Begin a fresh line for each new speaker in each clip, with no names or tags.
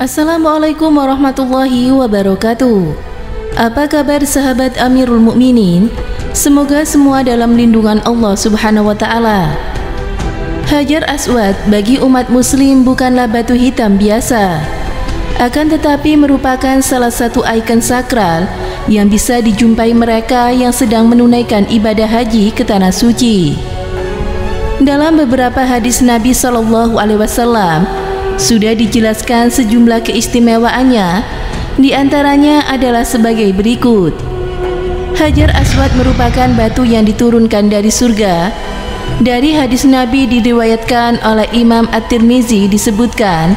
Assalamualaikum warahmatullahi wabarakatuh. Apa kabar sahabat Amirul Mukminin? Semoga semua dalam lindungan Allah Subhanahu wa Ta'ala. Hajar Aswad bagi umat Muslim bukanlah batu hitam biasa, akan tetapi merupakan salah satu ikon sakral yang bisa dijumpai mereka yang sedang menunaikan ibadah haji ke tanah suci. Dalam beberapa hadis Nabi SAW sudah dijelaskan sejumlah keistimewaannya, di antaranya adalah sebagai berikut. Hajar Aswad merupakan batu yang diturunkan dari surga. Dari hadis Nabi diriwayatkan oleh Imam At-Tirmizi disebutkan,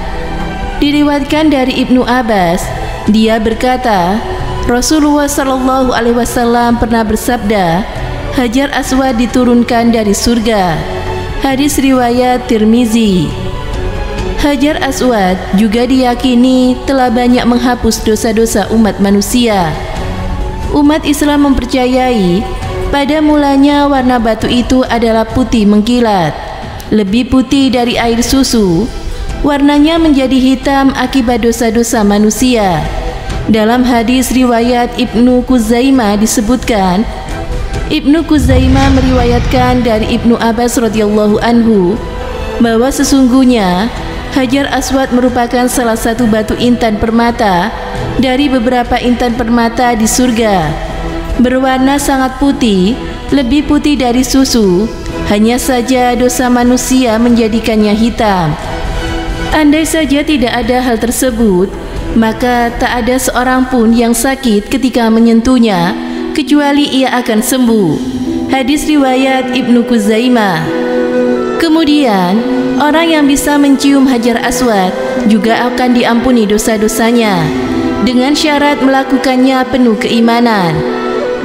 diriwayatkan dari Ibnu Abbas, dia berkata, Rasulullah SAW pernah bersabda, Hajar Aswad diturunkan dari surga. Hadis riwayat Tirmizi. Hajar Aswad juga diyakini telah banyak menghapus dosa-dosa umat manusia. Umat Islam mempercayai pada mulanya warna batu itu adalah putih mengkilat, lebih putih dari air susu. Warnanya menjadi hitam akibat dosa-dosa manusia. Dalam hadis riwayat Ibnu Khuzaimah disebutkan, Ibnu Khuzaimah meriwayatkan dari Ibnu Abbas radhiyallahu anhu bahwa sesungguhnya Hajar Aswad merupakan salah satu batu intan permata dari beberapa intan permata di surga. Berwarna sangat putih, lebih putih dari susu. Hanya saja dosa manusia menjadikannya hitam. Andai saja tidak ada hal tersebut, maka tak ada seorang pun yang sakit ketika menyentuhnya, kecuali ia akan sembuh. Hadis riwayat Ibnu Khuzaimah. Kemudian, orang yang bisa mencium Hajar Aswad juga akan diampuni dosa-dosanya dengan syarat melakukannya penuh keimanan.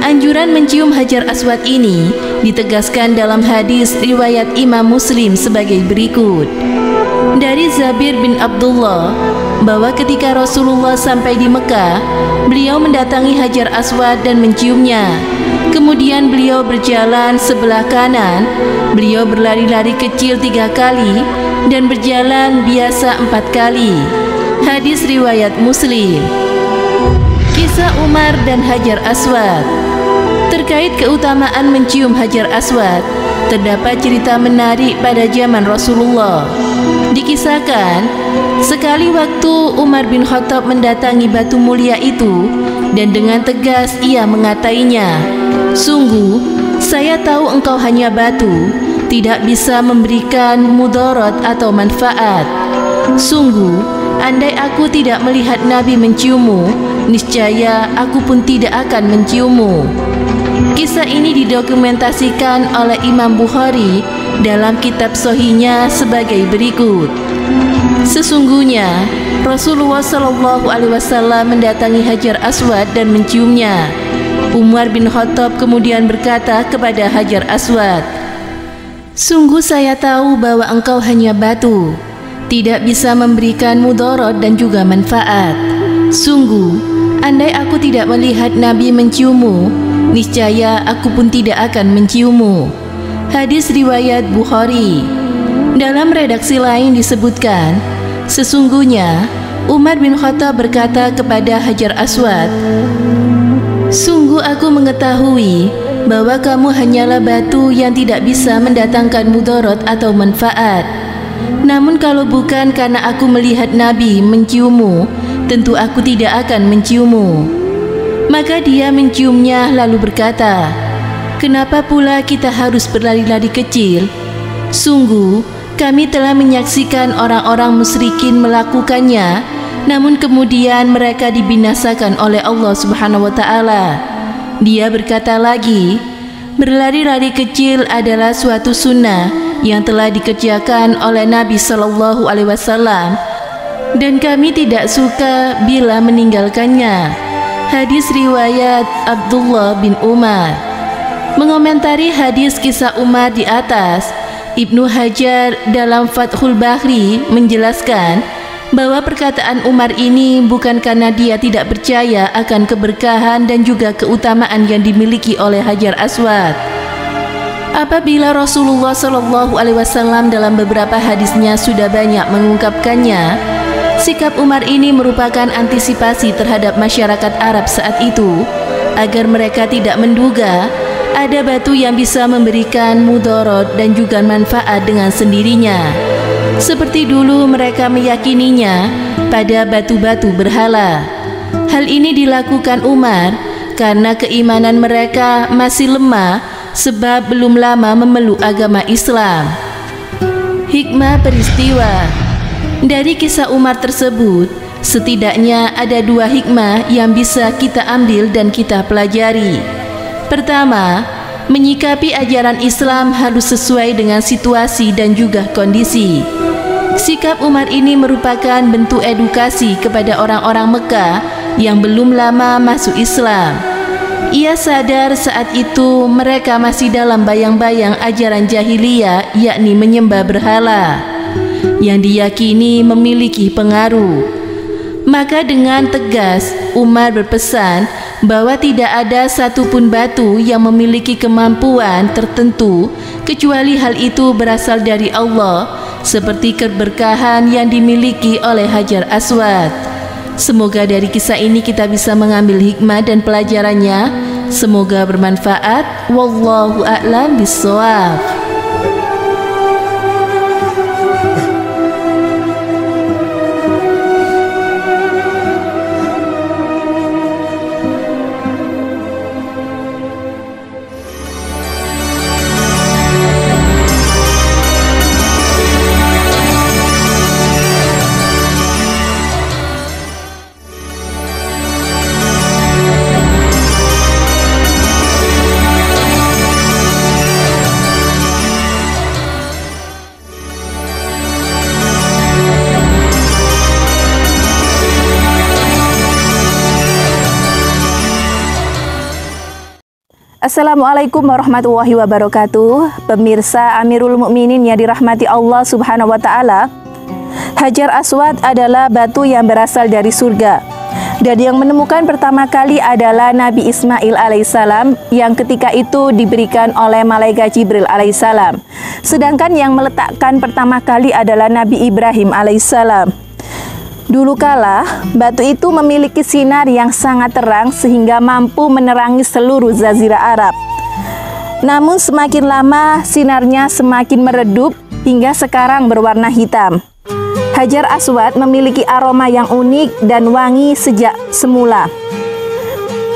Anjuran mencium Hajar Aswad ini ditegaskan dalam hadis riwayat Imam Muslim sebagai berikut. Dari Zabir bin Abdullah bahwa ketika Rasulullah sampai di Mekah, beliau mendatangi Hajar Aswad dan menciumnya. Kemudian beliau berjalan sebelah kanan, beliau berlari-lari kecil 3 kali dan berjalan biasa 4 kali. Hadis riwayat Muslim. Kisah Umar dan Hajar Aswad. Terkait keutamaan mencium Hajar Aswad, terdapat cerita menarik pada zaman Rasulullah. Dikisahkan, sekali waktu Umar bin Khattab mendatangi batu mulia itu dan dengan tegas ia mengatainya, sungguh, saya tahu engkau hanya batu, tidak bisa memberikan mudarat atau manfaat. Sungguh, andai aku tidak melihat Nabi menciummu, niscaya aku pun tidak akan menciummu. Kisah ini didokumentasikan oleh Imam Bukhari dalam kitab Sahihnya sebagai berikut. Sesungguhnya Rasulullah SAW mendatangi Hajar Aswad dan menciumnya. Umar bin Khattab kemudian berkata kepada Hajar Aswad, sungguh saya tahu bahwa engkau hanya batu, tidak bisa memberikan mudarat dan juga manfaat. Sungguh, andai aku tidak melihat Nabi menciummu, niscaya aku pun tidak akan menciummu. Hadis riwayat Bukhari. Dalam redaksi lain disebutkan, sesungguhnya Umar bin Khattab berkata kepada Hajar Aswad, sungguh aku mengetahui bahwa kamu hanyalah batu yang tidak bisa mendatangkan mudarat atau manfaat. Namun kalau bukan karena aku melihat Nabi menciummu, tentu aku tidak akan menciummu. Maka dia menciumnya lalu berkata, kenapa pula kita harus berlari-lari kecil? Sungguh, kami telah menyaksikan orang-orang musyrikin melakukannya, namun kemudian mereka dibinasakan oleh Allah Subhanahu wa Ta'ala. Dia berkata lagi, berlari-lari kecil adalah suatu sunnah yang telah dikerjakan oleh Nabi SAW, dan kami tidak suka bila meninggalkannya. Hadis riwayat Abdullah bin Umar. Mengomentari hadis kisah Umar di atas, Ibnu Hajar dalam Fathul Bahri menjelaskan bahwa perkataan Umar ini bukan karena dia tidak percaya akan keberkahan dan juga keutamaan yang dimiliki oleh Hajar Aswad. Apabila Rasulullah SAW dalam beberapa hadisnya sudah banyak mengungkapkannya, Sikap Umar ini merupakan antisipasi terhadap masyarakat Arab saat itu, agar mereka tidak menduga ada batu yang bisa memberikan mudarat dan juga manfaat dengan sendirinya. Seperti dulu mereka meyakininya pada batu-batu berhala. Hal ini dilakukan Umar karena keimanan mereka masih lemah sebab belum lama memeluk agama Islam. Hikmah peristiwa. Dari kisah Umar tersebut, setidaknya ada 2 hikmah yang bisa kita ambil dan kita pelajari. Pertama, menyikapi ajaran Islam harus sesuai dengan situasi dan juga kondisi. Sikap Umar ini merupakan bentuk edukasi kepada orang-orang Mekah yang belum lama masuk Islam. Ia sadar saat itu mereka masih dalam bayang-bayang ajaran jahiliyah, yakni menyembah berhala, yang diyakini memiliki pengaruh. Maka dengan tegas Umar berpesan bahwa tidak ada satupun batu yang memiliki kemampuan tertentu kecuali hal itu berasal dari Allah, seperti keberkahan yang dimiliki oleh Hajar Aswad. Semoga dari kisah ini kita bisa mengambil hikmah dan pelajarannya. Semoga bermanfaat. Wallahu a'lam bishawab.
Assalamualaikum warahmatullahi wabarakatuh. Pemirsa Amirul Mukminin yang dirahmati Allah Subhanahu wa taala. Hajar Aswad adalah batu yang berasal dari surga. Dan yang menemukan pertama kali adalah Nabi Ismail alaihissalam, yang ketika itu diberikan oleh malaikat Jibril alaihissalam. Sedangkan yang meletakkan pertama kali adalah Nabi Ibrahim alaihissalam. Dulu kala, batu itu memiliki sinar yang sangat terang sehingga mampu menerangi seluruh Jazirah Arab. Namun semakin lama sinarnya semakin meredup hingga sekarang berwarna hitam. Hajar Aswad memiliki aroma yang unik dan wangi sejak semula.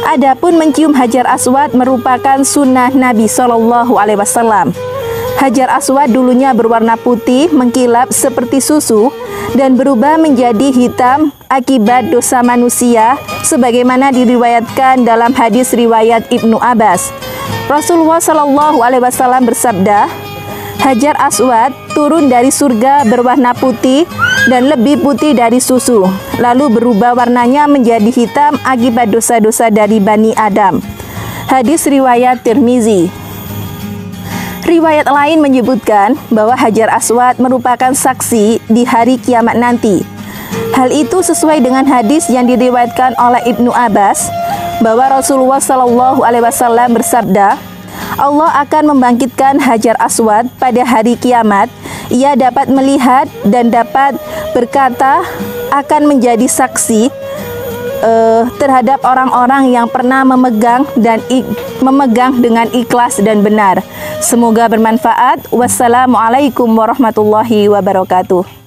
Adapun mencium Hajar Aswad merupakan sunnah Nabi SAW. Hajar Aswad dulunya berwarna putih mengkilap seperti susu dan berubah menjadi hitam akibat dosa manusia, sebagaimana diriwayatkan dalam hadis riwayat Ibnu Abbas. Rasulullah SAW bersabda, Hajar Aswad turun dari surga berwarna putih dan lebih putih dari susu, lalu berubah warnanya menjadi hitam akibat dosa-dosa dari Bani Adam. Hadis riwayat Tirmizi. Riwayat lain menyebutkan bahwa Hajar Aswad merupakan saksi di hari kiamat nanti. Hal itu sesuai dengan hadis yang diriwayatkan oleh Ibnu Abbas bahwa Rasulullah SAW bersabda, Allah akan membangkitkan Hajar Aswad pada hari kiamat. Ia dapat melihat dan dapat berkata, akan menjadi saksi terhadap orang-orang yang pernah memegang dengan ikhlas dan benar. Semoga bermanfaat. Wassalamualaikum warahmatullahi wabarakatuh.